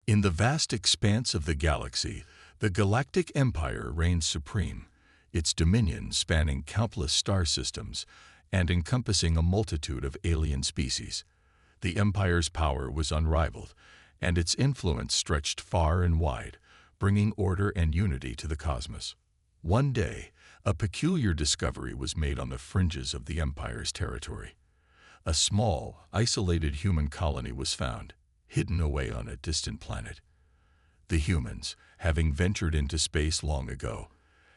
In the vast expanse of the galaxy, the Galactic Empire reigns supreme, its dominion spanning countless star systems and encompassing a multitude of alien species. The Empire's power was unrivaled, and its influence stretched far and wide, bringing order and unity to the cosmos. One day, a peculiar discovery was made on the fringes of the Empire's territory. A small, isolated human colony was found, hidden away on a distant planet. The humans, having ventured into space long ago,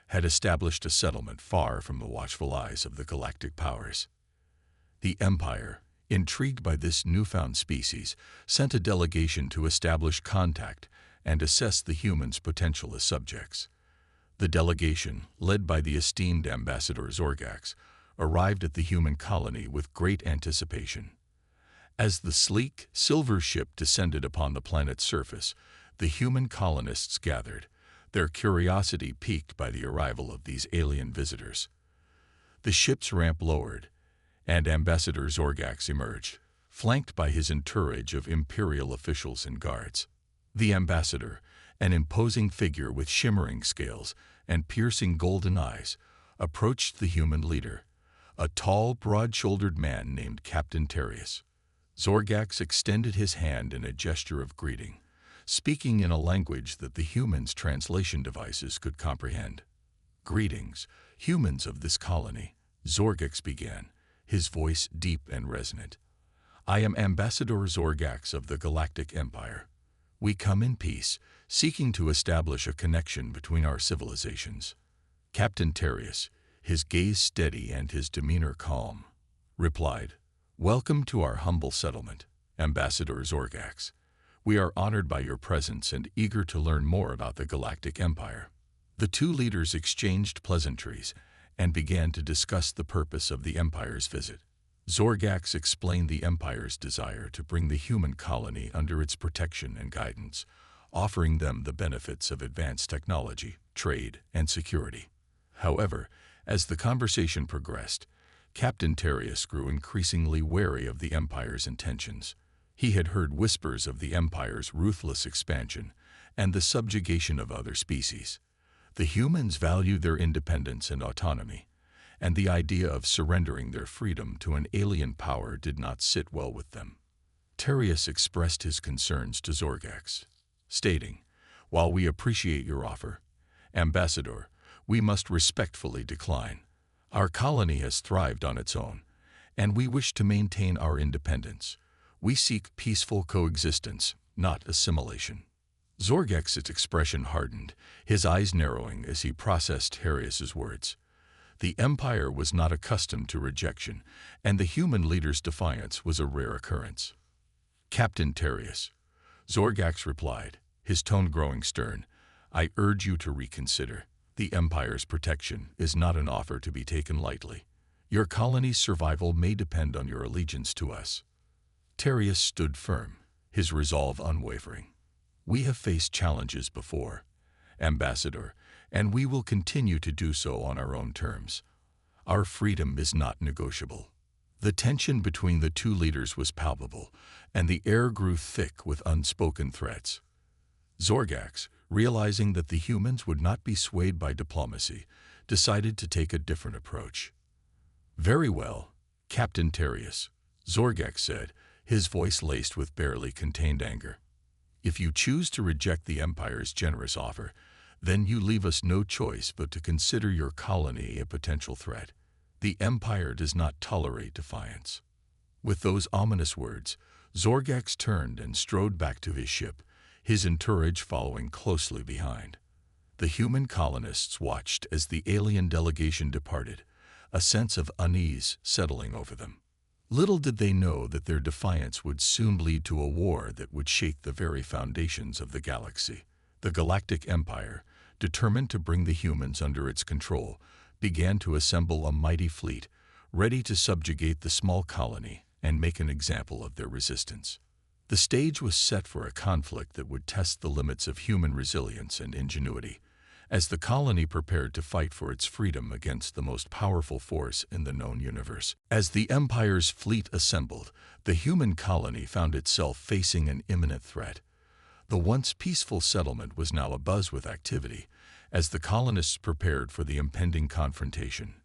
had established a settlement far from the watchful eyes of the galactic powers. The Empire, intrigued by this newfound species, sent a delegation to establish contact and assess the humans' potential as subjects. The delegation, led by the esteemed Ambassador Zorgax, arrived at the human colony with great anticipation. As the sleek, silver ship descended upon the planet's surface, the human colonists gathered, their curiosity piqued by the arrival of these alien visitors. The ship's ramp lowered, and Ambassador Zorgax emerged, flanked by his entourage of Imperial officials and guards. The ambassador, an imposing figure with shimmering scales and piercing golden eyes, approached the human leader, a tall, broad-shouldered man named Captain Terrius. Zorgax extended his hand in a gesture of greeting, speaking in a language that the humans' translation devices could comprehend. "Greetings, humans of this colony," Zorgax began, his voice deep and resonant. "I am Ambassador Zorgax of the Galactic Empire. We come in peace, seeking to establish a connection between our civilizations." Captain Terrius, his gaze steady and his demeanor calm, replied, "Welcome to our humble settlement, Ambassador Zorgax. We are honored by your presence and eager to learn more about the Galactic Empire." The two leaders exchanged pleasantries and began to discuss the purpose of the Empire's visit. Zorgax explained the Empire's desire to bring the human colony under its protection and guidance, offering them the benefits of advanced technology, trade, and security. However, as the conversation progressed, Captain Terrius grew increasingly wary of the Empire's intentions. He had heard whispers of the Empire's ruthless expansion and the subjugation of other species. The humans valued their independence and autonomy, and the idea of surrendering their freedom to an alien power did not sit well with them. Terrius expressed his concerns to Zorgax, stating, "While we appreciate your offer, Ambassador, we must respectfully decline. Our colony has thrived on its own, and we wish to maintain our independence. We seek peaceful coexistence, not assimilation." Zorgax's expression hardened, his eyes narrowing as he processed Terrius's words. The Empire was not accustomed to rejection, and the human leader's defiance was a rare occurrence. "Captain Terrius," Zorgax replied, his tone growing stern, "I urge you to reconsider. The Empire's protection is not an offer to be taken lightly. Your colony's survival may depend on your allegiance to us." Terrius stood firm, his resolve unwavering. "We have faced challenges before, Ambassador, and we will continue to do so on our own terms. Our freedom is not negotiable." The tension between the two leaders was palpable, and the air grew thick with unspoken threats. Zorgax, realizing that the humans would not be swayed by diplomacy, decided to take a different approach. "Very well, Captain Terrius," Zorgax said, his voice laced with barely contained anger. "If you choose to reject the Empire's generous offer, then you leave us no choice but to consider your colony a potential threat. The Empire does not tolerate defiance." With those ominous words, Zorgax turned and strode back to his ship, his entourage following closely behind. The human colonists watched as the alien delegation departed, a sense of unease settling over them. Little did they know that their defiance would soon lead to a war that would shake the very foundations of the galaxy. The Galactic Empire, determined to bring the humans under its control, began to assemble a mighty fleet, ready to subjugate the small colony and make an example of their resistance. The stage was set for a conflict that would test the limits of human resilience and ingenuity, as the colony prepared to fight for its freedom against the most powerful force in the known universe. As the Empire's fleet assembled, the human colony found itself facing an imminent threat. The once peaceful settlement was now abuzz with activity, as the colonists prepared for the impending confrontation.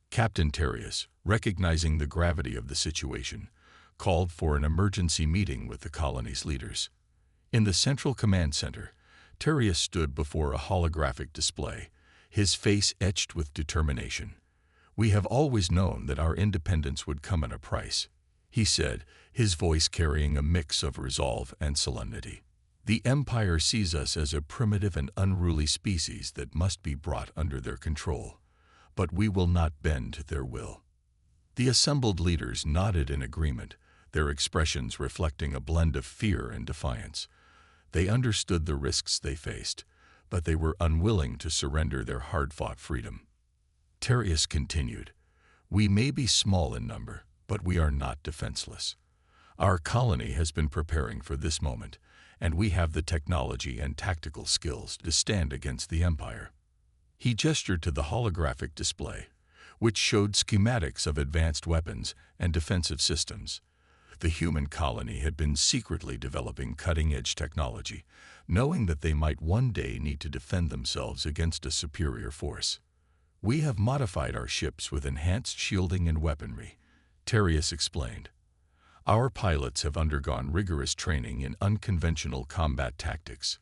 Captain Terrius, recognizing the gravity of the situation, called for an emergency meeting with the colony's leaders. In the central command center, Terrius stood before a holographic display, his face etched with determination. "We have always known that our independence would come at a price," he said, his voice carrying a mix of resolve and solemnity. "The Empire sees us as a primitive and unruly species that must be brought under their control, but we will not bend to their will." The assembled leaders nodded in agreement, their expressions reflecting a blend of fear and defiance. They understood the risks they faced, but they were unwilling to surrender their hard-fought freedom. Terrius continued, "We may be small in number, but we are not defenseless. Our colony has been preparing for this moment, and we have the technology and tactical skills to stand against the Empire." He gestured to the holographic display, which showed schematics of advanced weapons and defensive systems. The human colony had been secretly developing cutting-edge technology, knowing that they might one day need to defend themselves against a superior force. "We have modified our ships with enhanced shielding and weaponry," Terrius explained. "Our pilots have undergone rigorous training in unconventional combat tactics.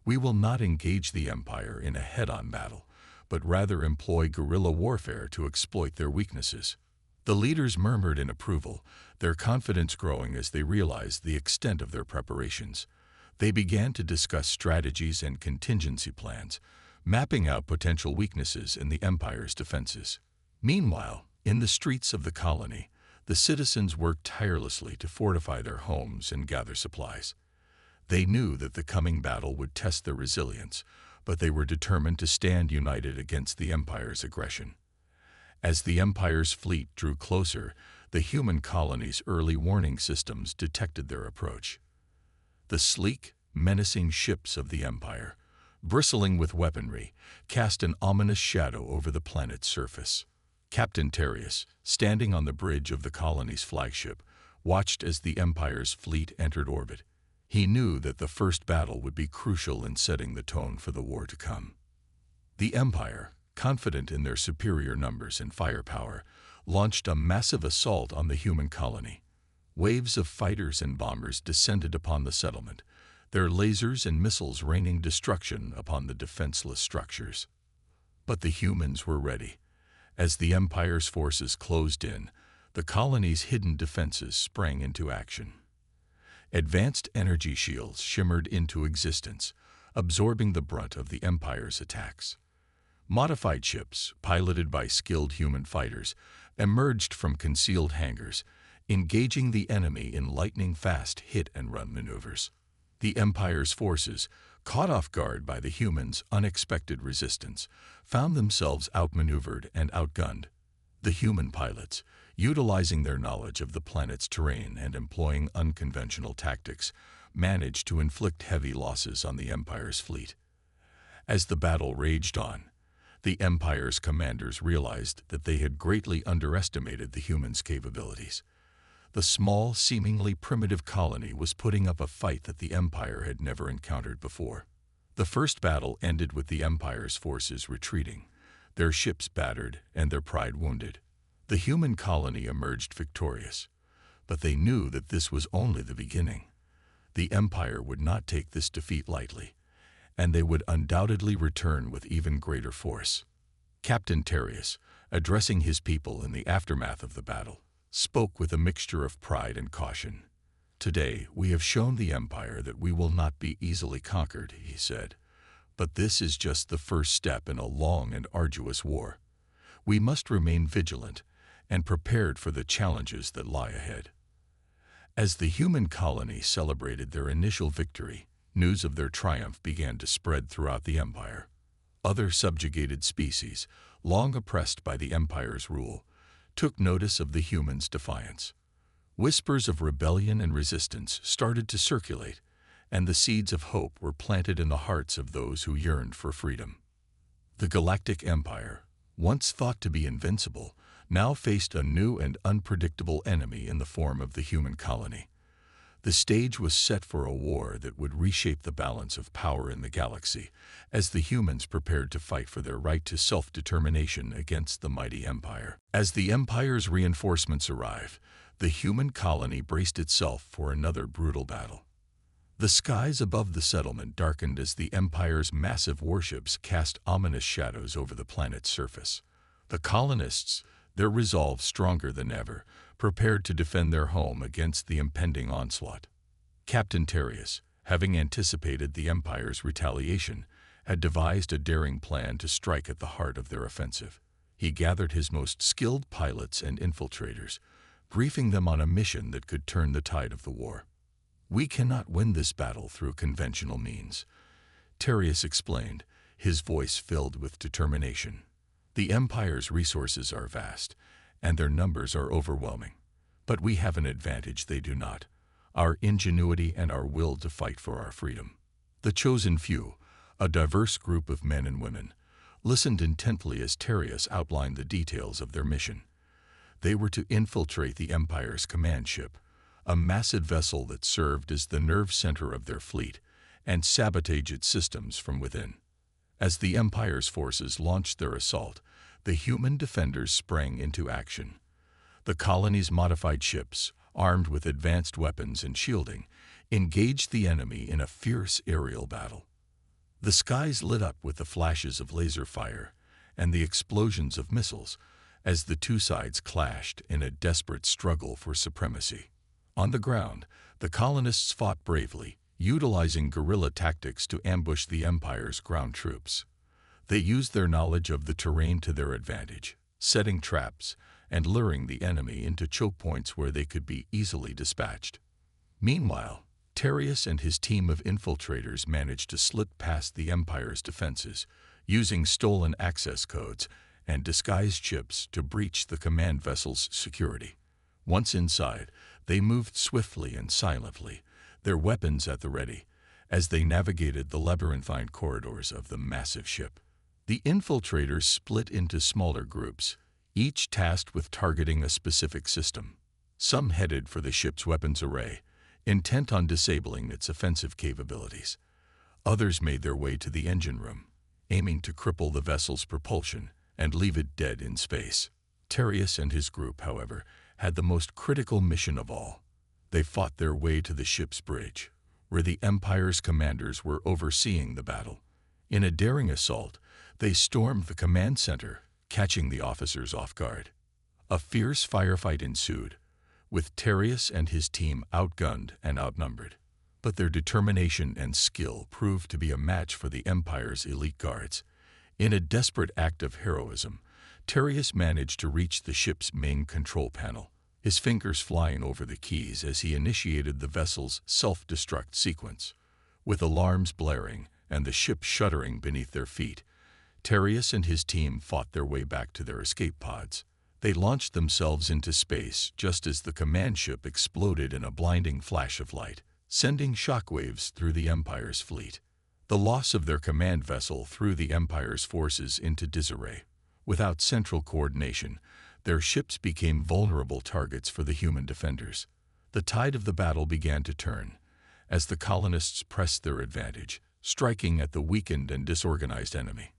We will not engage the Empire in a head-on battle, but rather employ guerrilla warfare to exploit their weaknesses." The leaders murmured in approval, their confidence growing as they realized the extent of their preparations. They began to discuss strategies and contingency plans, mapping out potential weaknesses in the Empire's defenses. Meanwhile, in the streets of the colony, the citizens worked tirelessly to fortify their homes and gather supplies. They knew that the coming battle would test their resilience, but they were determined to stand united against the Empire's aggression. As the Empire's fleet drew closer, the human colony's early warning systems detected their approach. The sleek, menacing ships of the Empire, bristling with weaponry, cast an ominous shadow over the planet's surface. Captain Terrius, standing on the bridge of the colony's flagship, watched as the Empire's fleet entered orbit. He knew that the first battle would be crucial in setting the tone for the war to come. The Empire, confident in their superior numbers and firepower, launched a massive assault on the human colony. Waves of fighters and bombers descended upon the settlement, their lasers and missiles raining destruction upon the defenseless structures. But the humans were ready. As the Empire's forces closed in, the colony's hidden defenses sprang into action. Advanced energy shields shimmered into existence, absorbing the brunt of the Empire's attacks. Modified ships, piloted by skilled human fighters, emerged from concealed hangars, engaging the enemy in lightning-fast hit-and-run maneuvers. The Empire's forces, caught off guard by the humans' unexpected resistance, found themselves outmaneuvered and outgunned. The human pilots, utilizing their knowledge of the planet's terrain and employing unconventional tactics, managed to inflict heavy losses on the Empire's fleet. As the battle raged on, the Empire's commanders realized that they had greatly underestimated the humans' capabilities. The small, seemingly primitive colony was putting up a fight that the Empire had never encountered before. The first battle ended with the Empire's forces retreating, their ships battered and their pride wounded. The human colony emerged victorious, but they knew that this was only the beginning. The Empire would not take this defeat lightly, and they would undoubtedly return with even greater force. Captain Terrius, addressing his people in the aftermath of the battle, spoke with a mixture of pride and caution. "Today, we have shown the Empire that we will not be easily conquered," he said. "But this is just the first step in a long and arduous war. We must remain vigilant and prepared for the challenges that lie ahead." As the human colony celebrated their initial victory, news of their triumph began to spread throughout the Empire. Other subjugated species, long oppressed by the Empire's rule, took notice of the humans' defiance. Whispers of rebellion and resistance started to circulate, and the seeds of hope were planted in the hearts of those who yearned for freedom. The Galactic Empire, once thought to be invincible, now faced a new and unpredictable enemy in the form of the human colony. The stage was set for a war that would reshape the balance of power in the galaxy, as the humans prepared to fight for their right to self-determination against the mighty Empire. As the Empire's reinforcements arrived, the human colony braced itself for another brutal battle. The skies above the settlement darkened as the Empire's massive warships cast ominous shadows over the planet's surface. The colonists, their resolve stronger than ever, prepared to defend their home against the impending onslaught. Captain Terrius, having anticipated the Empire's retaliation, had devised a daring plan to strike at the heart of their offensive. He gathered his most skilled pilots and infiltrators, briefing them on a mission that could turn the tide of the war. "We cannot win this battle through conventional means," Terrius explained, his voice filled with determination. "The Empire's resources are vast, and their numbers are overwhelming. But we have an advantage they do not: our ingenuity and our will to fight for our freedom." The chosen few, a diverse group of men and women, listened intently as Terrius outlined the details of their mission. They were to infiltrate the Empire's command ship, a massive vessel that served as the nerve center of their fleet, and sabotage its systems from within. As the Empire's forces launched their assault, the human defenders sprang into action. The colony's modified ships, armed with advanced weapons and shielding, engaged the enemy in a fierce aerial battle. The skies lit up with the flashes of laser fire and the explosions of missiles as the two sides clashed in a desperate struggle for supremacy. On the ground, the colonists fought bravely, utilizing guerrilla tactics to ambush the Empire's ground troops. They used their knowledge of the terrain to their advantage, setting traps and luring the enemy into choke points where they could be easily dispatched. Meanwhile, Terrius and his team of infiltrators managed to slip past the Empire's defenses, using stolen access codes and disguised ships to breach the command vessel's security. Once inside, they moved swiftly and silently, their weapons at the ready, as they navigated the labyrinthine corridors of the massive ship. The infiltrators split into smaller groups, each tasked with targeting a specific system. Some headed for the ship's weapons array, intent on disabling its offensive capabilities. Others made their way to the engine room, aiming to cripple the vessel's propulsion and leave it dead in space. Terrius and his group, however, had the most critical mission of all. They fought their way to the ship's bridge, where the Empire's commanders were overseeing the battle. In a daring assault, they stormed the command center, catching the officers off guard. A fierce firefight ensued, with Terrius and his team outgunned and outnumbered. But their determination and skill proved to be a match for the Empire's elite guards. In a desperate act of heroism, Terrius managed to reach the ship's main control panel, his fingers flying over the keys as he initiated the vessel's self-destruct sequence. With alarms blaring and the ship shuddering beneath their feet, Terrius and his team fought their way back to their escape pods. They launched themselves into space just as the command ship exploded in a blinding flash of light, sending shockwaves through the Empire's fleet. The loss of their command vessel threw the Empire's forces into disarray. Without central coordination, their ships became vulnerable targets for the human defenders. The tide of the battle began to turn, as the colonists pressed their advantage, striking at the weakened and disorganized enemy.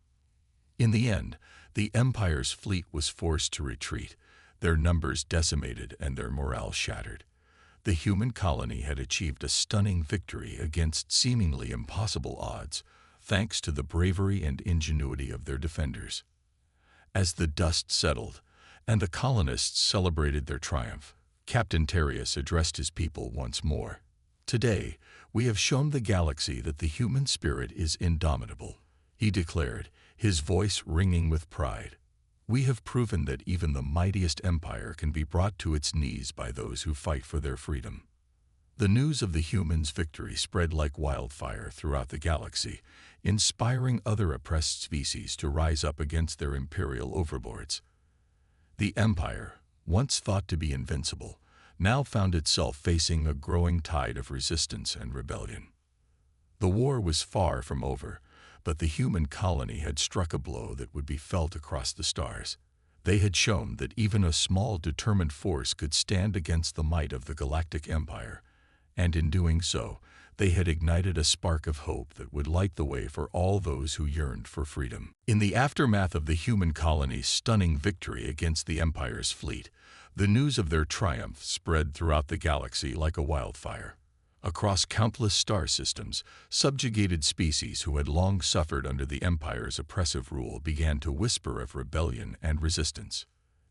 In the end, the Empire's fleet was forced to retreat, their numbers decimated and their morale shattered. The human colony had achieved a stunning victory against seemingly impossible odds, thanks to the bravery and ingenuity of their defenders. As the dust settled, and the colonists celebrated their triumph, Captain Terrius addressed his people once more. "Today, we have shown the galaxy that the human spirit is indomitable," he declared, his voice ringing with pride. "We have proven that even the mightiest empire can be brought to its knees by those who fight for their freedom." The news of the humans' victory spread like wildfire throughout the galaxy, inspiring other oppressed species to rise up against their imperial overlords. The Empire, once thought to be invincible, now found itself facing a growing tide of resistance and rebellion. The war was far from over, but the human colony had struck a blow that would be felt across the stars. They had shown that even a small, determined force could stand against the might of the Galactic Empire, and in doing so, they had ignited a spark of hope that would light the way for all those who yearned for freedom. In the aftermath of the human colony's stunning victory against the Empire's fleet, the news of their triumph spread throughout the galaxy like a wildfire. Across countless star systems, subjugated species who had long suffered under the Empire's oppressive rule began to whisper of rebellion and resistance.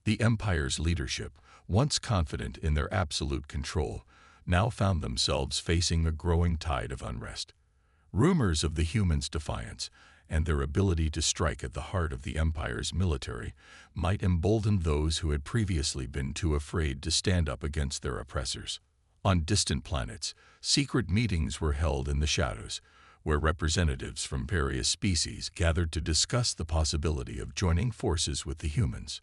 The Empire's leadership, once confident in their absolute control, now found themselves facing a growing tide of unrest. Rumors of the humans' defiance and their ability to strike at the heart of the Empire's military might embolden those who had previously been too afraid to stand up against their oppressors. On distant planets, secret meetings were held in the shadows, where representatives from various species gathered to discuss the possibility of joining forces with the humans.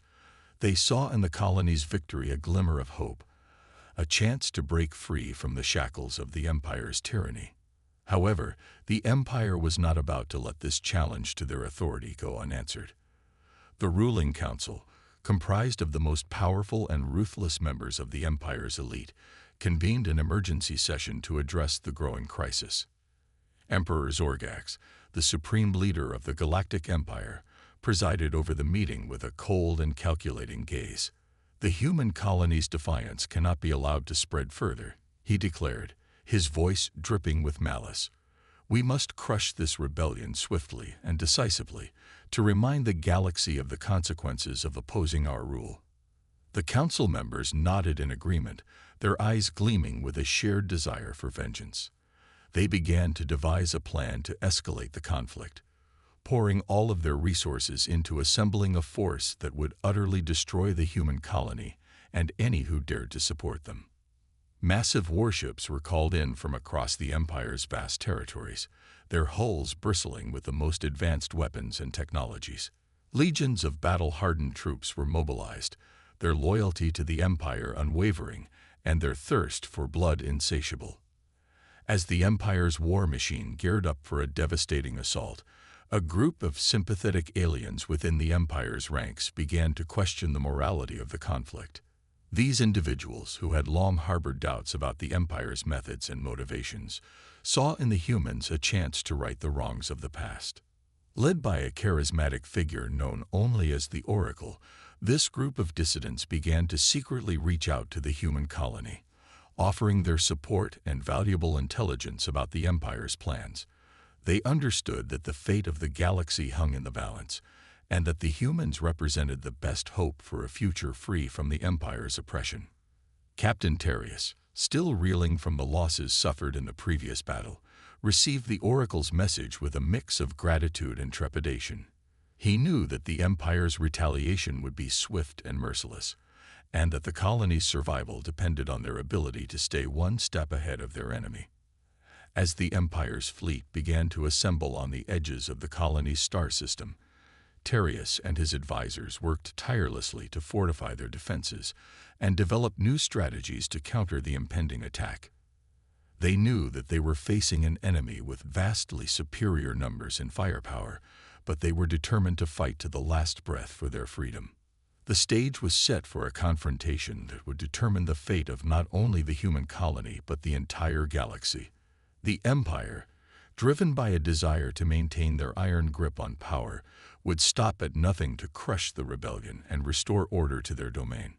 They saw in the colony's victory a glimmer of hope, a chance to break free from the shackles of the Empire's tyranny. However, the Empire was not about to let this challenge to their authority go unanswered. The ruling council, comprised of the most powerful and ruthless members of the Empire's elite, convened an emergency session to address the growing crisis. Emperor Zorgax, the supreme leader of the Galactic Empire, presided over the meeting with a cold and calculating gaze. The human colony's defiance cannot be allowed to spread further, he declared, his voice dripping with malice. We must crush this rebellion swiftly and decisively to remind the galaxy of the consequences of opposing our rule. The council members nodded in agreement, their eyes gleaming with a shared desire for vengeance. They began to devise a plan to escalate the conflict, pouring all of their resources into assembling a force that would utterly destroy the human colony and any who dared to support them. Massive warships were called in from across the Empire's vast territories, their hulls bristling with the most advanced weapons and technologies. Legions of battle-hardened troops were mobilized, their loyalty to the Empire unwavering and their thirst for blood insatiable. As the Empire's war machine geared up for a devastating assault, a group of sympathetic aliens within the Empire's ranks began to question the morality of the conflict. These individuals, who had long harbored doubts about the Empire's methods and motivations, saw in the humans a chance to right the wrongs of the past. Led by a charismatic figure known only as the Oracle, this group of dissidents began to secretly reach out to the human colony, offering their support and valuable intelligence about the Empire's plans. They understood that the fate of the galaxy hung in the balance, and that the humans represented the best hope for a future free from the Empire's oppression. Captain Terius, still reeling from the losses suffered in the previous battle, received the Oracle's message with a mix of gratitude and trepidation. He knew that the Empire's retaliation would be swift and merciless, and that the colony's survival depended on their ability to stay one step ahead of their enemy. As the Empire's fleet began to assemble on the edges of the colony's star system, Terius and his advisors worked tirelessly to fortify their defenses and develop new strategies to counter the impending attack. They knew that they were facing an enemy with vastly superior numbers and firepower, but they were determined to fight to the last breath for their freedom. The stage was set for a confrontation that would determine the fate of not only the human colony but the entire galaxy. The Empire, driven by a desire to maintain their iron grip on power, would stop at nothing to crush the rebellion and restore order to their domain.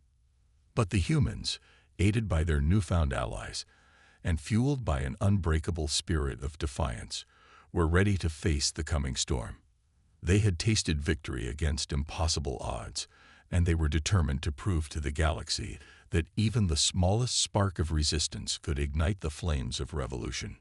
But the humans, aided by their newfound allies and fueled by an unbreakable spirit of defiance, were ready to face the coming storm. They had tasted victory against impossible odds, and they were determined to prove to the galaxy that even the smallest spark of resistance could ignite the flames of revolution.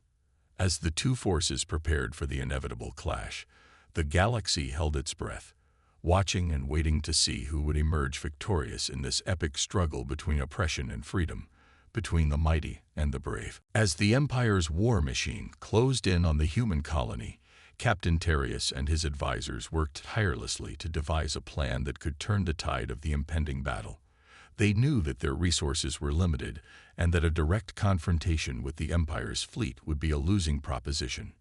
As the two forces prepared for the inevitable clash, the galaxy held its breath, watching and waiting to see who would emerge victorious in this epic struggle between oppression and freedom, between the mighty and the brave. As the Empire's war machine closed in on the human colony, Captain Terius and his advisors worked tirelessly to devise a plan that could turn the tide of the impending battle. They knew that their resources were limited and that a direct confrontation with the Empire's fleet would be a losing proposition.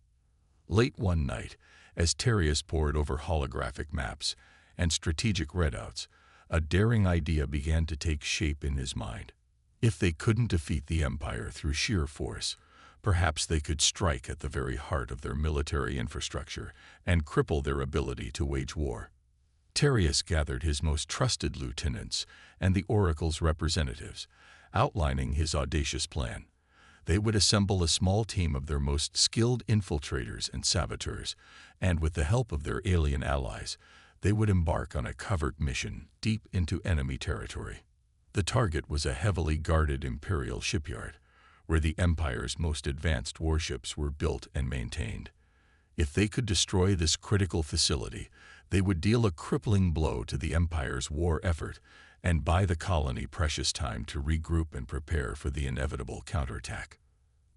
Late one night, as Terius pored over holographic maps and strategic readouts, a daring idea began to take shape in his mind. If they couldn't defeat the Empire through sheer force, perhaps they could strike at the very heart of their military infrastructure and cripple their ability to wage war. Terrius gathered his most trusted lieutenants and the Oracle's representatives, outlining his audacious plan. They would assemble a small team of their most skilled infiltrators and saboteurs, and with the help of their alien allies, they would embark on a covert mission deep into enemy territory. The target was a heavily guarded Imperial shipyard, where the Empire's most advanced warships were built and maintained. If they could destroy this critical facility, they would deal a crippling blow to the Empire's war effort and buy the colony precious time to regroup and prepare for the inevitable counterattack.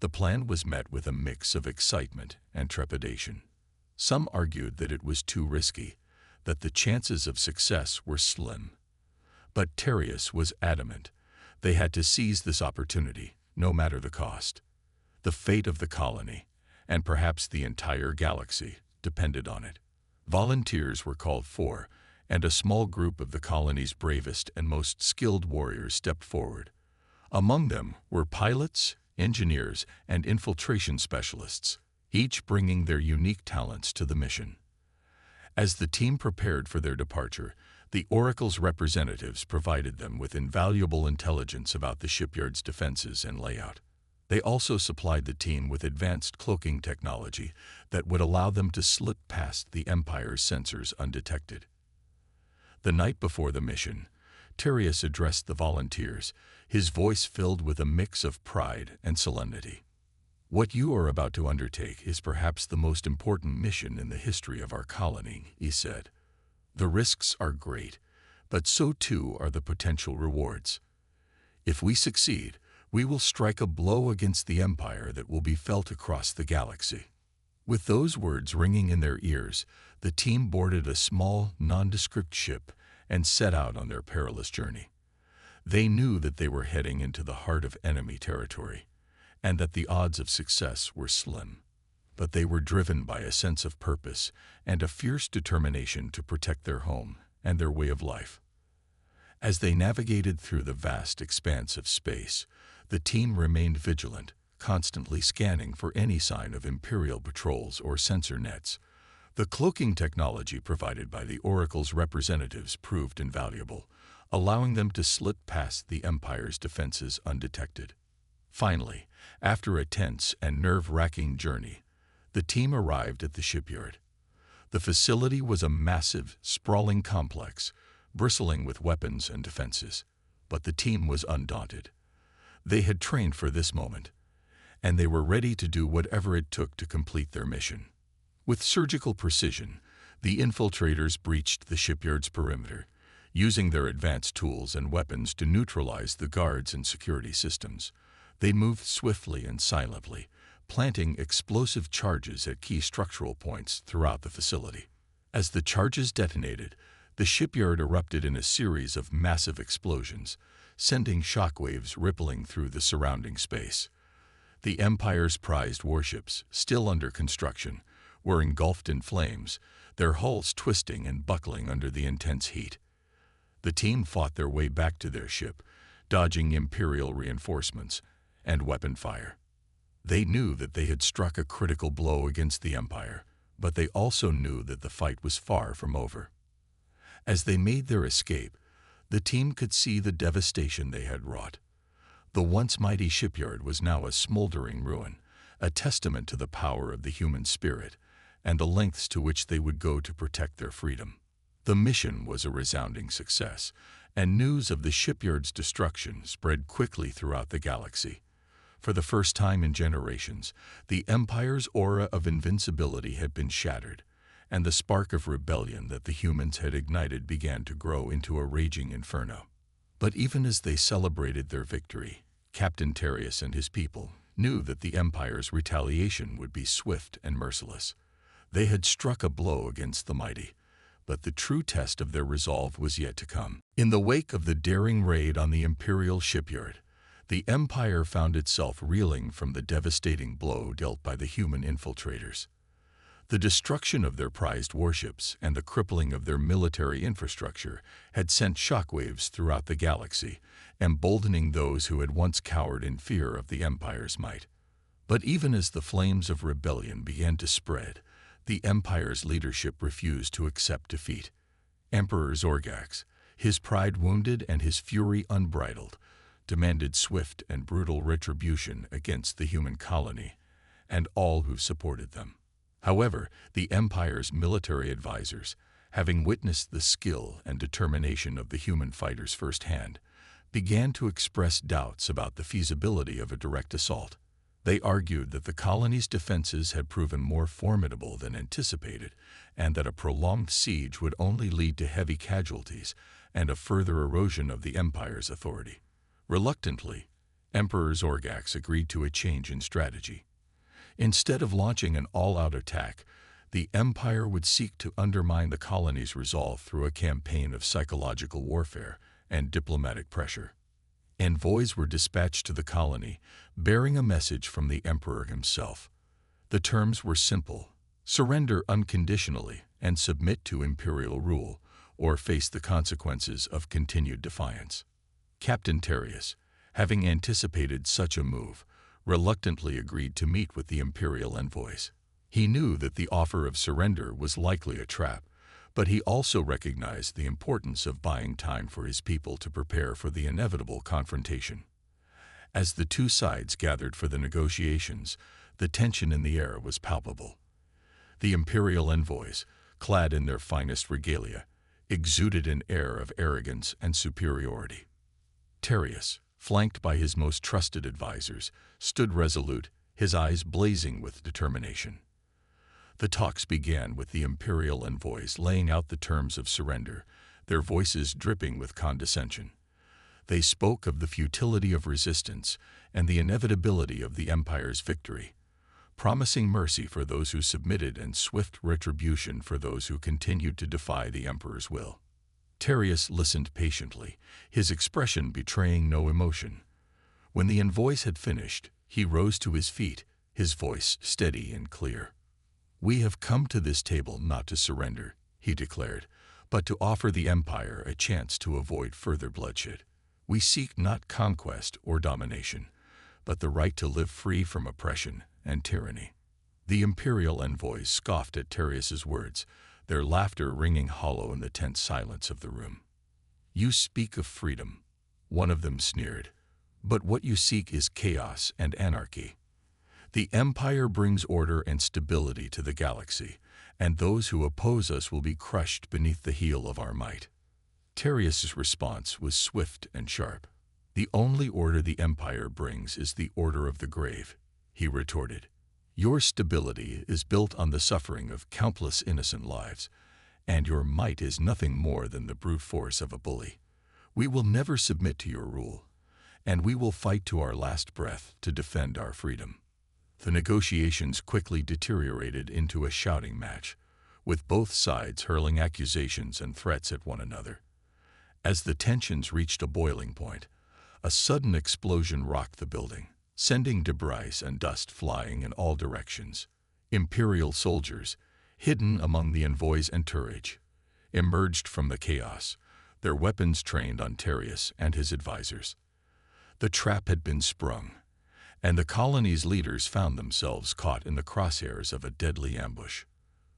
The plan was met with a mix of excitement and trepidation. Some argued that it was too risky, that the chances of success were slim. But Terrius was adamant. They had to seize this opportunity, no matter the cost. The fate of the colony, and perhaps the entire galaxy, depended on it. Volunteers were called for, and a small group of the colony's bravest and most skilled warriors stepped forward. Among them were pilots, engineers, and infiltration specialists, each bringing their unique talents to the mission. As the team prepared for their departure, the Oracle's representatives provided them with invaluable intelligence about the shipyard's defenses and layout. They also supplied the team with advanced cloaking technology that would allow them to slip past the Empire's sensors undetected. The night before the mission, Terrius addressed the volunteers, his voice filled with a mix of pride and solemnity. "What you are about to undertake is perhaps the most important mission in the history of our colony," he said. "The risks are great, but so too are the potential rewards. If we succeed, we will strike a blow against the Empire that will be felt across the galaxy." With those words ringing in their ears, the team boarded a small, nondescript ship and set out on their perilous journey. They knew that they were heading into the heart of enemy territory, and that the odds of success were slim. But they were driven by a sense of purpose and a fierce determination to protect their home and their way of life. As they navigated through the vast expanse of space, the team remained vigilant, constantly scanning for any sign of Imperial patrols or sensor nets. The cloaking technology provided by the Oracle's representatives proved invaluable, allowing them to slip past the Empire's defenses undetected. Finally, after a tense and nerve-wracking journey, the team arrived at the shipyard. The facility was a massive, sprawling complex, bristling with weapons and defenses. But the team was undaunted. They had trained for this moment, and they were ready to do whatever it took to complete their mission. With surgical precision, the infiltrators breached the shipyard's perimeter, using their advanced tools and weapons to neutralize the guards and security systems. They moved swiftly and silently, planting explosive charges at key structural points throughout the facility. As the charges detonated, the shipyard erupted in a series of massive explosions, sending shockwaves rippling through the surrounding space. The Empire's prized warships, still under construction, were engulfed in flames, their hulls twisting and buckling under the intense heat. The team fought their way back to their ship, dodging Imperial reinforcements and weapon fire. They knew that they had struck a critical blow against the Empire, but they also knew that the fight was far from over. As they made their escape, the team could see the devastation they had wrought. The once mighty shipyard was now a smoldering ruin, a testament to the power of the human spirit and the lengths to which they would go to protect their freedom. The mission was a resounding success, and news of the shipyard's destruction spread quickly throughout the galaxy. For the first time in generations, the Empire's aura of invincibility had been shattered, and the spark of rebellion that the humans had ignited began to grow into a raging inferno. But even as they celebrated their victory, Captain Terrius and his people knew that the Empire's retaliation would be swift and merciless. They had struck a blow against the mighty, but the true test of their resolve was yet to come. In the wake of the daring raid on the Imperial shipyard, the Empire found itself reeling from the devastating blow dealt by the human infiltrators. The destruction of their prized warships and the crippling of their military infrastructure had sent shockwaves throughout the galaxy, emboldening those who had once cowered in fear of the Empire's might. But even as the flames of rebellion began to spread, the Empire's leadership refused to accept defeat. Emperor Zorgax, his pride wounded and his fury unbridled, demanded swift and brutal retribution against the human colony and all who supported them. However, the Empire's military advisors, having witnessed the skill and determination of the human fighters firsthand, began to express doubts about the feasibility of a direct assault. They argued that the colony's defenses had proven more formidable than anticipated, and that a prolonged siege would only lead to heavy casualties and a further erosion of the Empire's authority. Reluctantly, Emperor Zorgax agreed to a change in strategy. Instead of launching an all-out attack, the Empire would seek to undermine the colony's resolve through a campaign of psychological warfare and diplomatic pressure. Envoys were dispatched to the colony, bearing a message from the Emperor himself. The terms were simple: surrender unconditionally and submit to imperial rule, or face the consequences of continued defiance. Captain Terrius, having anticipated such a move, reluctantly agreed to meet with the imperial envoys. He knew that the offer of surrender was likely a trap, but he also recognized the importance of buying time for his people to prepare for the inevitable confrontation. As the two sides gathered for the negotiations, the tension in the air was palpable. The imperial envoys, clad in their finest regalia, exuded an air of arrogance and superiority. Terrius, flanked by his most trusted advisors, stood resolute, his eyes blazing with determination. The talks began with the imperial envoys laying out the terms of surrender, their voices dripping with condescension. They spoke of the futility of resistance and the inevitability of the Empire's victory, promising mercy for those who submitted and swift retribution for those who continued to defy the Emperor's will. Terrius listened patiently, his expression betraying no emotion. When the envoys had finished, he rose to his feet, his voice steady and clear. "We have come to this table not to surrender," he declared, "but to offer the Empire a chance to avoid further bloodshed. We seek not conquest or domination, but the right to live free from oppression and tyranny." The imperial envoys scoffed at Terrius's words, their laughter ringing hollow in the tense silence of the room. "You speak of freedom," one of them sneered, "but what you seek is chaos and anarchy. The Empire brings order and stability to the galaxy, and those who oppose us will be crushed beneath the heel of our might." Terrius's response was swift and sharp. "The only order the Empire brings is the order of the grave," he retorted. "Your stability is built on the suffering of countless innocent lives, and your might is nothing more than the brute force of a bully. We will never submit to your rule, and we will fight to our last breath to defend our freedom." The negotiations quickly deteriorated into a shouting match, with both sides hurling accusations and threats at one another. As the tensions reached a boiling point, a sudden explosion rocked the building, sending debris and dust flying in all directions. Imperial soldiers, hidden among the envoys' entourage, emerged from the chaos, their weapons trained on Terrius and his advisors. The trap had been sprung, and the colony's leaders found themselves caught in the crosshairs of a deadly ambush.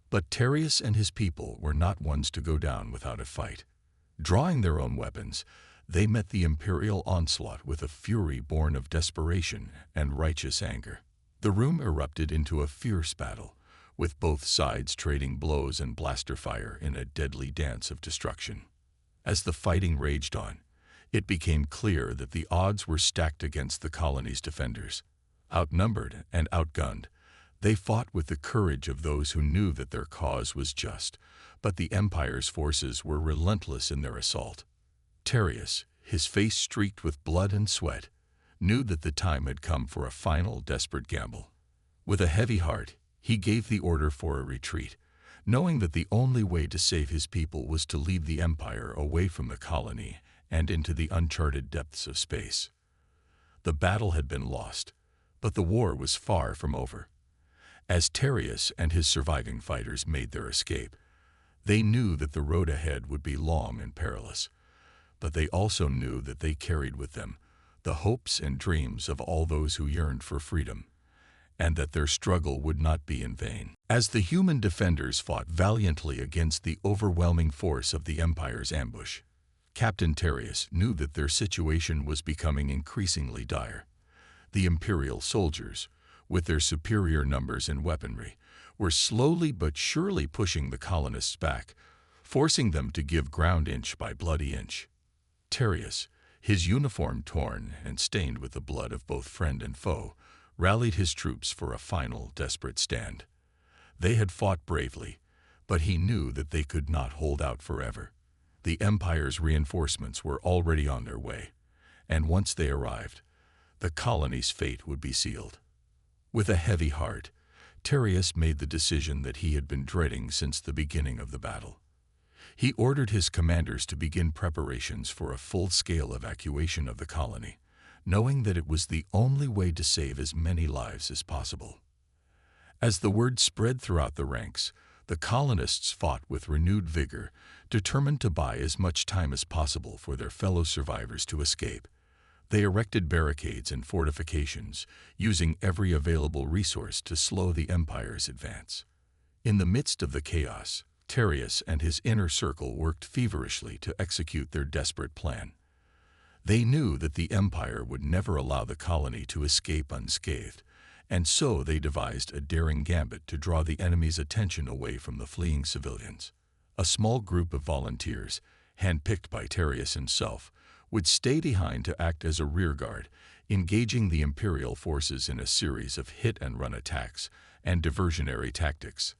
But Terrius and his people were not ones to go down without a fight. Drawing their own weapons, they met the imperial onslaught with a fury born of desperation and righteous anger. The room erupted into a fierce battle, with both sides trading blows and blaster fire in a deadly dance of destruction. As the fighting raged on, it became clear that the odds were stacked against the colony's defenders. Outnumbered and outgunned, they fought with the courage of those who knew that their cause was just, but the Empire's forces were relentless in their assault. Terrius, his face streaked with blood and sweat, knew that the time had come for a final desperate gamble. With a heavy heart, he gave the order for a retreat, knowing that the only way to save his people was to lead the Empire away from the colony and into the uncharted depths of space. The battle had been lost, but the war was far from over. As Terrius and his surviving fighters made their escape, they knew that the road ahead would be long and perilous, but they also knew that they carried with them the hopes and dreams of all those who yearned for freedom, and that their struggle would not be in vain. As the human defenders fought valiantly against the overwhelming force of the Empire's ambush, Captain Terrius knew that their situation was becoming increasingly dire. The Imperial soldiers, with their superior numbers and weaponry, were slowly but surely pushing the colonists back, forcing them to give ground inch by bloody inch. Terrius, his uniform torn and stained with the blood of both friend and foe, rallied his troops for a final, desperate stand. They had fought bravely, but he knew that they could not hold out forever. The Empire's reinforcements were already on their way, and once they arrived, the colony's fate would be sealed. With a heavy heart, Terrius made the decision that he had been dreading since the beginning of the battle. He ordered his commanders to begin preparations for a full-scale evacuation of the colony, knowing that it was the only way to save as many lives as possible. As the word spread throughout the ranks, the colonists fought with renewed vigor, determined to buy as much time as possible for their fellow survivors to escape. They erected barricades and fortifications, using every available resource to slow the Empire's advance. In the midst of the chaos, Terrius and his inner circle worked feverishly to execute their desperate plan. They knew that the Empire would never allow the colony to escape unscathed, and so they devised a daring gambit to draw the enemy's attention away from the fleeing civilians. A small group of volunteers, handpicked by Terrius himself, would stay behind to act as a rearguard, engaging the Imperial forces in a series of hit-and-run attacks and diversionary tactics.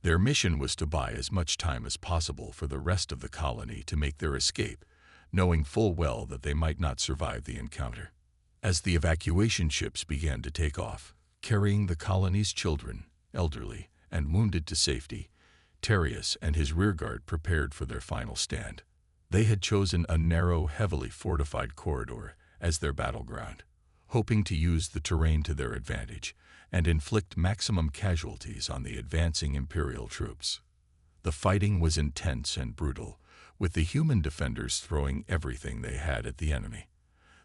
Their mission was to buy as much time as possible for the rest of the colony to make their escape, knowing full well that they might not survive the encounter. As the evacuation ships began to take off, carrying the colony's children, elderly, and wounded to safety, Terrius and his rearguard prepared for their final stand. They had chosen a narrow, heavily fortified corridor as their battleground, hoping to use the terrain to their advantage and inflict maximum casualties on the advancing Imperial troops. The fighting was intense and brutal, with the human defenders throwing everything they had at the enemy.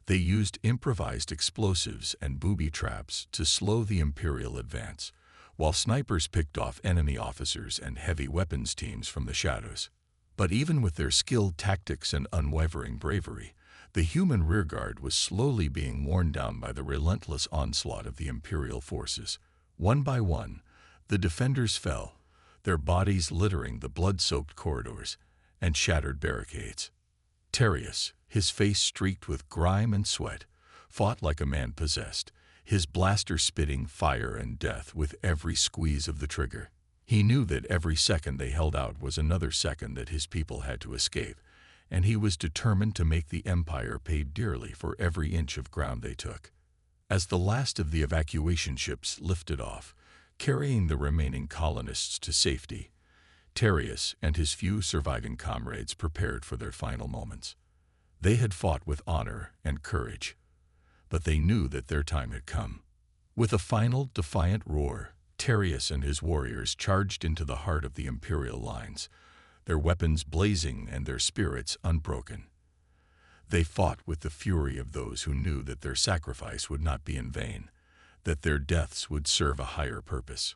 They used improvised explosives and booby traps to slow the Imperial advance, while snipers picked off enemy officers and heavy weapons teams from the shadows. But even with their skilled tactics and unwavering bravery, the human rearguard was slowly being worn down by the relentless onslaught of the Imperial forces. One by one, the defenders fell, their bodies littering the blood-soaked corridors and shattered barricades. Terrius, his face streaked with grime and sweat, fought like a man possessed, his blaster spitting fire and death with every squeeze of the trigger. He knew that every second they held out was another second that his people had to escape, and he was determined to make the Empire pay dearly for every inch of ground they took. As the last of the evacuation ships lifted off, carrying the remaining colonists to safety, Terrius and his few surviving comrades prepared for their final moments. They had fought with honor and courage, but they knew that their time had come. With a final defiant roar, Terrius and his warriors charged into the heart of the Imperial lines, their weapons blazing and their spirits unbroken. They fought with the fury of those who knew that their sacrifice would not be in vain, that their deaths would serve a higher purpose.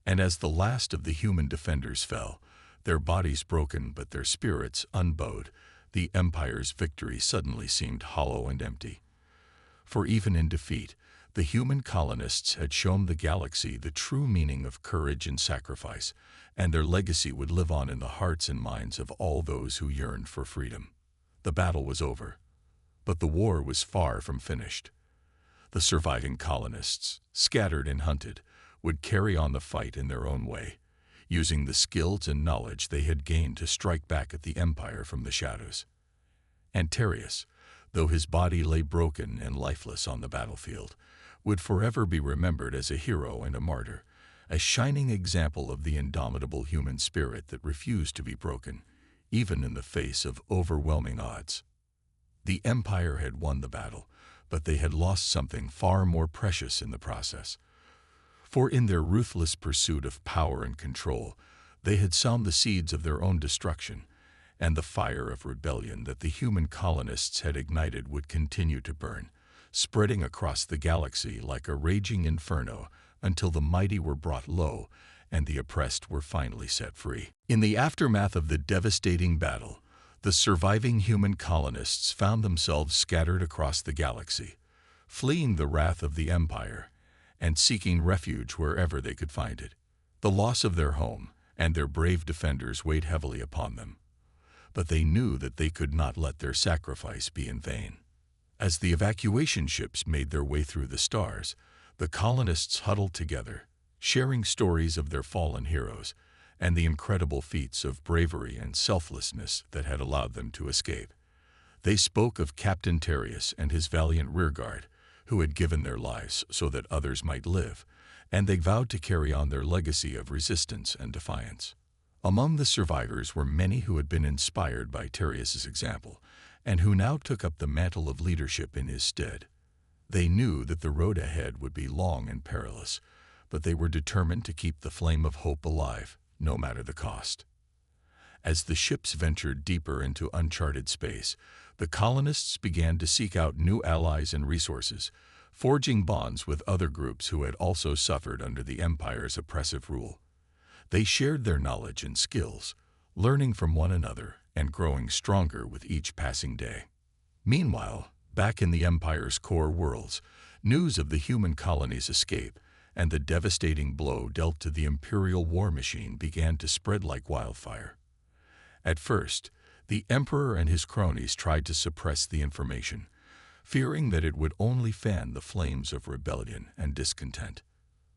And as the last of the human defenders fell, their bodies broken but their spirits unbowed, the Empire's victory suddenly seemed hollow and empty. For even in defeat, the human colonists had shown the galaxy the true meaning of courage and sacrifice, and their legacy would live on in the hearts and minds of all those who yearned for freedom. The battle was over, but the war was far from finished. The surviving colonists, scattered and hunted, would carry on the fight in their own way, using the skills and knowledge they had gained to strike back at the Empire from the shadows. And Terrius, though his body lay broken and lifeless on the battlefield, would forever be remembered as a hero and a martyr, a shining example of the indomitable human spirit that refused to be broken, even in the face of overwhelming odds. The Empire had won the battle, but they had lost something far more precious in the process. For in their ruthless pursuit of power and control, they had sown the seeds of their own destruction, and the fire of rebellion that the human colonists had ignited would continue to burn, spreading across the galaxy like a raging inferno until the mighty were brought low and the oppressed were finally set free. In the aftermath of the devastating battle, the surviving human colonists found themselves scattered across the galaxy, fleeing the wrath of the Empire and seeking refuge wherever they could find it. The loss of their home and their brave defenders weighed heavily upon them, but they knew that they could not let their sacrifice be in vain. As the evacuation ships made their way through the stars, the colonists huddled together, sharing stories of their fallen heroes and the incredible feats of bravery and selflessness that had allowed them to escape. They spoke of Captain Terrius and his valiant rearguard, who had given their lives so that others might live, and they vowed to carry on their legacy of resistance and defiance. Among the survivors were many who had been inspired by Terrius's example, and who now took up the mantle of leadership in his stead. They knew that the road ahead would be long and perilous, but they were determined to keep the flame of hope alive, no matter the cost. As the ships ventured deeper into uncharted space, the colonists began to seek out new allies and resources, forging bonds with other groups who had also suffered under the Empire's oppressive rule. They shared their knowledge and skills, learning from one another and growing stronger with each passing day. Meanwhile, back in the Empire's core worlds, news of the human colony's escape and the devastating blow dealt to the Imperial war machine began to spread like wildfire. At first, the Emperor and his cronies tried to suppress the information, fearing that it would only fan the flames of rebellion and discontent.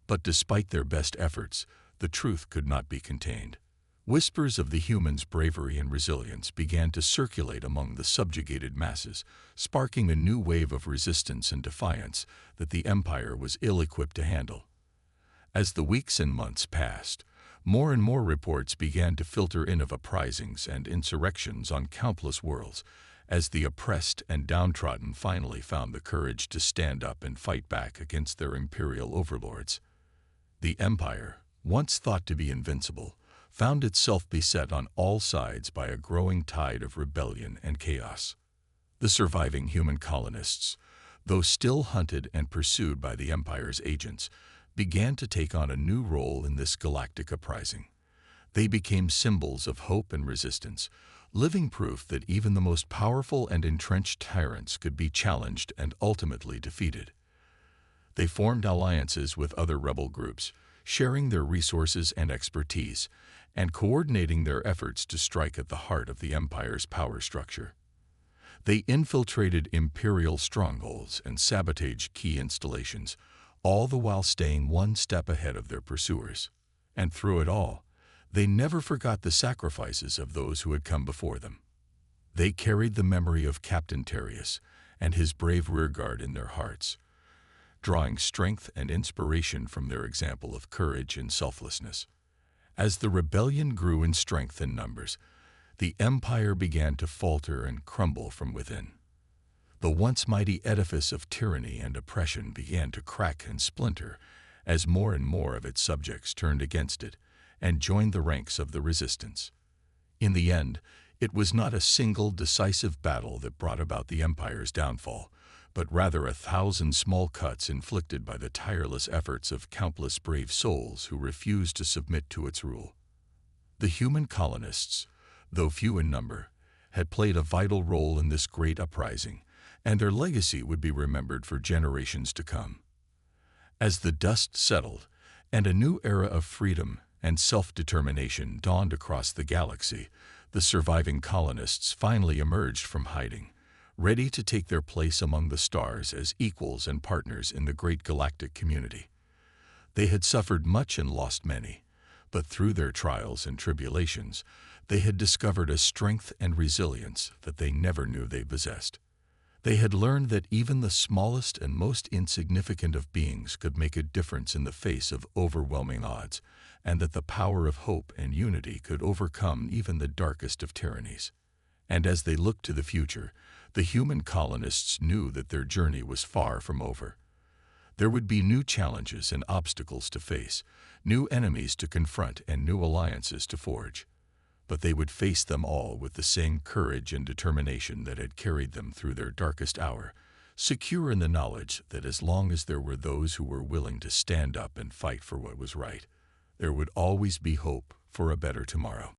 But despite their best efforts, the truth could not be contained. Whispers of the humans' bravery and resilience began to circulate among the subjugated masses, sparking a new wave of resistance and defiance that the Empire was ill-equipped to handle. As the weeks and months passed, more and more reports began to filter in of uprisings and insurrections on countless worlds, as the oppressed and downtrodden finally found the courage to stand up and fight back against their imperial overlords. The Empire, once thought to be invincible, found itself beset on all sides by a growing tide of rebellion and chaos. The surviving human colonists, though still hunted and pursued by the Empire's agents, began to take on a new role in this galactic uprising. They became symbols of hope and resistance, living proof that even the most powerful and entrenched tyrants could be challenged and ultimately defeated. They formed alliances with other rebel groups, sharing their resources and expertise, and coordinating their efforts to strike at the heart of the Empire's power structure. They infiltrated imperial strongholds and sabotaged key installations, all the while staying one step ahead of their pursuers. And through it all, they never forgot the sacrifices of those who had come before them. They carried the memory of Captain Terrius and his brave rearguard in their hearts, drawing strength and inspiration from their example of courage and selflessness. As the rebellion grew in strength and numbers, the Empire began to falter and crumble from within. The once mighty edifice of tyranny and oppression began to crack and splinter as more and more of its subjects turned against it and joined the ranks of the resistance. In the end, it was not a single decisive battle that brought about the Empire's downfall, but rather 1,000 small cuts inflicted by the tireless efforts of countless brave souls who refused to submit to its rule. The human colonists, though few in number, had played a vital role in this great uprising, and their legacy would be remembered for generations to come. As the dust settled, and a new era of freedom and self-determination dawned across the galaxy, the surviving colonists finally emerged from hiding, ready to take their place among the stars as equals and partners in the great galactic community. They had suffered much and lost many, but through their trials and tribulations, they had discovered a strength and resilience that they never knew they possessed. They had learned that even the smallest and most insignificant of beings could make a difference in the face of overwhelming odds, and that the power of hope and unity could overcome even the darkest of tyrannies. And as they looked to the future, the human colonists knew that their journey was far from over. There would be new challenges and obstacles to face, new enemies to confront, and new alliances to forge. But they would face them all with the same courage and determination that had carried them through their darkest hour, secure in the knowledge that as long as there were those who were willing to stand up and fight for what was right, there would always be hope for a better tomorrow.